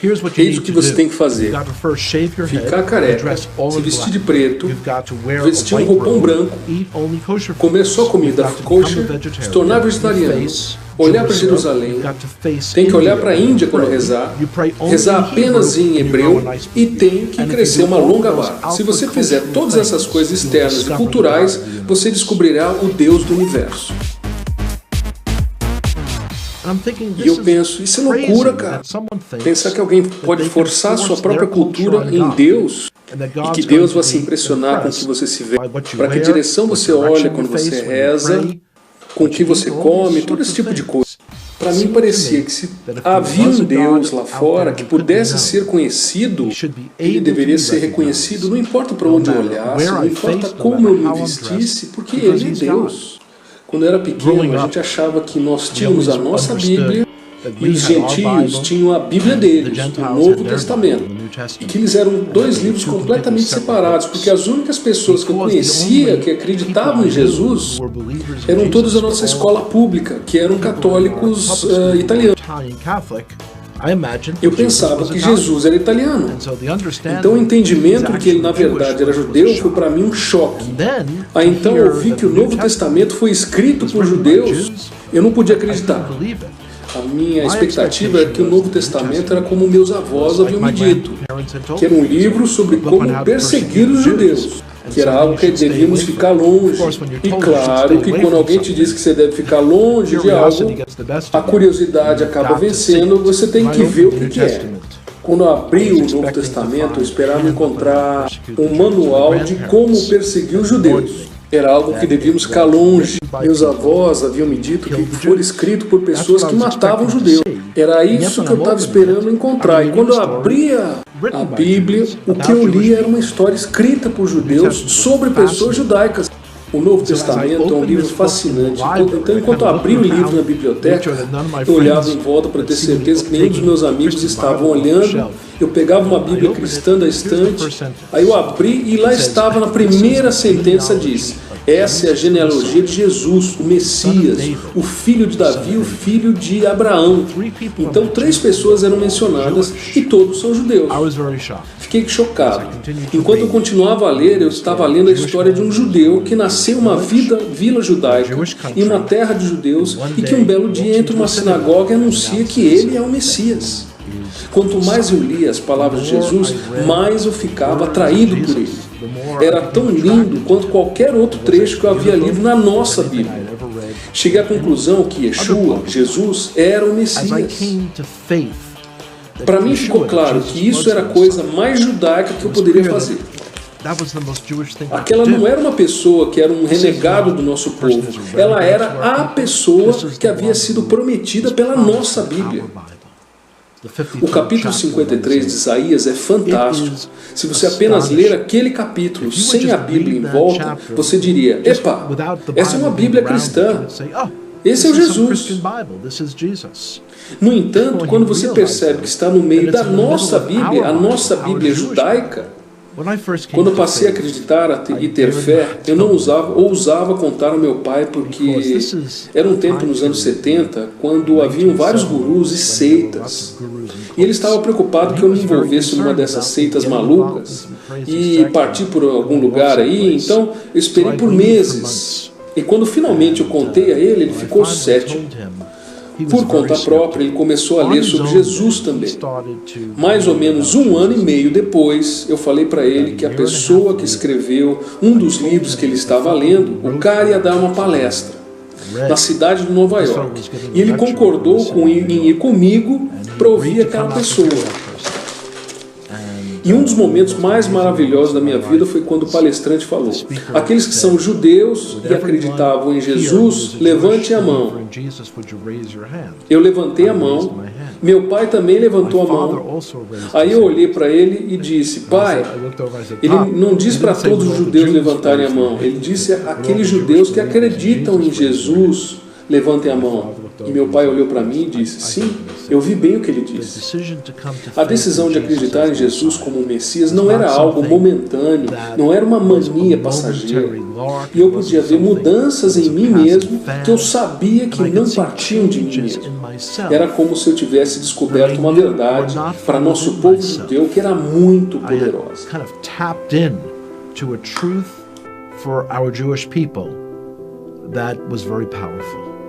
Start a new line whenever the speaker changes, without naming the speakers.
Eis o que você tem que fazer: ficar careca, se vestir de preto, vestir um roupão branco, comer só comida kosher, se tornar vegetariano, olhar para Jerusalém, tem que olhar para a Índia quando rezar, rezar apenas em hebreu e tem que crescer uma longa barba. Se você fizer todas essas coisas externas e culturais, você descobrirá o Deus do universo. E eu penso, isso é loucura, cara. Pensar que alguém pode forçar sua própria cultura em Deus e que Deus vai se impressionar com o que você se vê, para que direção você olha quando você reza, com o que você come, todo esse tipo de coisa. Para mim parecia que se havia um Deus lá fora que pudesse ser conhecido, ele deveria ser reconhecido, não importa para onde eu olhasse, não importa como eu me vestisse, porque ele é Deus. Quando eu era pequeno, a gente achava que nós tínhamos a nossa Bíblia e os gentios tinham a Bíblia deles, o Novo Testamento. E que eles eram dois livros completamente separados, porque as únicas pessoas que eu conhecia que acreditavam em Jesus eram todos da nossa escola pública, que eram católicos italianos. Eu pensava que Jesus era italiano. Então o entendimento de que ele na verdade era judeu foi para mim um choque. Aí então eu vi que o Novo Testamento foi escrito por judeus, eu não podia acreditar. A minha expectativa era que o Novo Testamento era como meus avós haviam me dito, que era um livro sobre como perseguir os judeus, que era algo que devíamos ficar longe. E claro que quando alguém te diz que você deve ficar longe de algo, a curiosidade acaba vencendo, você tem que ver o que é. Quando eu abri o Novo Testamento, eu esperava encontrar um manual de como perseguir os judeus. Era algo que devíamos ficar longe. Meus avós haviam me dito que foi escrito por pessoas que matavam judeus. Era isso que eu estava esperando encontrar. E quando eu abria a Bíblia, o que eu li era uma história escrita por judeus sobre pessoas judaicas. O Novo Testamento é um livro fascinante. Então, enquanto eu abri o livro na biblioteca, eu olhava em volta para ter certeza que nenhum dos meus amigos estavam olhando. Eu pegava uma Bíblia cristã da estante, aí eu abri e lá estava na primeira sentença diz: essa é a genealogia de Jesus, o Messias, o filho de Davi, o filho de Abraão. Então 3 pessoas eram mencionadas e todos são judeus. Fiquei chocado. Enquanto eu continuava a ler, eu estava lendo a história de um judeu que nasceu em uma vila judaica, em uma terra de judeus, e que um belo dia entra uma sinagoga e anuncia que ele é o Messias. Quanto mais eu lia as palavras de Jesus, mais eu ficava atraído por ele. Era tão lindo quanto qualquer outro trecho que eu havia lido na nossa Bíblia. Cheguei à conclusão que Yeshua, Jesus, era o Messias. Para mim ficou claro que isso era a coisa mais judaica que eu poderia fazer. Aquela não era uma pessoa que era um renegado do nosso povo. Ela era a pessoa que havia sido prometida pela nossa Bíblia. O capítulo 53 de Isaías é fantástico. Se você apenas ler aquele capítulo sem a Bíblia em volta, você diria: epa, essa é uma Bíblia cristã. Esse é o Jesus. No entanto, quando você percebe que está no meio da nossa Bíblia, a nossa Bíblia judaica, quando eu passei a acreditar e ter fé, eu não ousava contar ao meu pai, porque era um tempo nos anos 70, quando haviam vários gurus e seitas. E ele estava preocupado que eu me envolvesse numa dessas seitas malucas e partir por algum lugar aí. Então, eu esperei por meses. E quando finalmente eu contei a ele, ele ficou cético. Por conta própria, ele começou a ler sobre Jesus também. Mais ou menos 1 ano e meio depois, eu falei para ele que a pessoa que escreveu um dos livros que ele estava lendo, o cara ia dar uma palestra na cidade de Nova York. E ele concordou em ir comigo para ouvir aquela pessoa. E um dos momentos mais maravilhosos da minha vida foi quando o palestrante falou: aqueles que são judeus e acreditavam em Jesus, levante a mão. Eu levantei a mão, meu pai também levantou a mão. Aí eu olhei para ele e disse: pai, ele não diz para todos os judeus levantarem a mão, ele disse aqueles judeus que acreditam em Jesus, levantem a mão. E meu pai olhou para mim e disse: sim, Eu vi bem o que ele disse. A decisão de acreditar em Jesus como o Messias não era algo momentâneo, não era uma mania passageira. E eu podia ver mudanças em mim mesmo que eu sabia que não partiam de mim mesmo. Era como se eu tivesse descoberto uma verdade para nosso povo judeu que era muito poderosa.
To a truth for our Jewish people that was very powerful.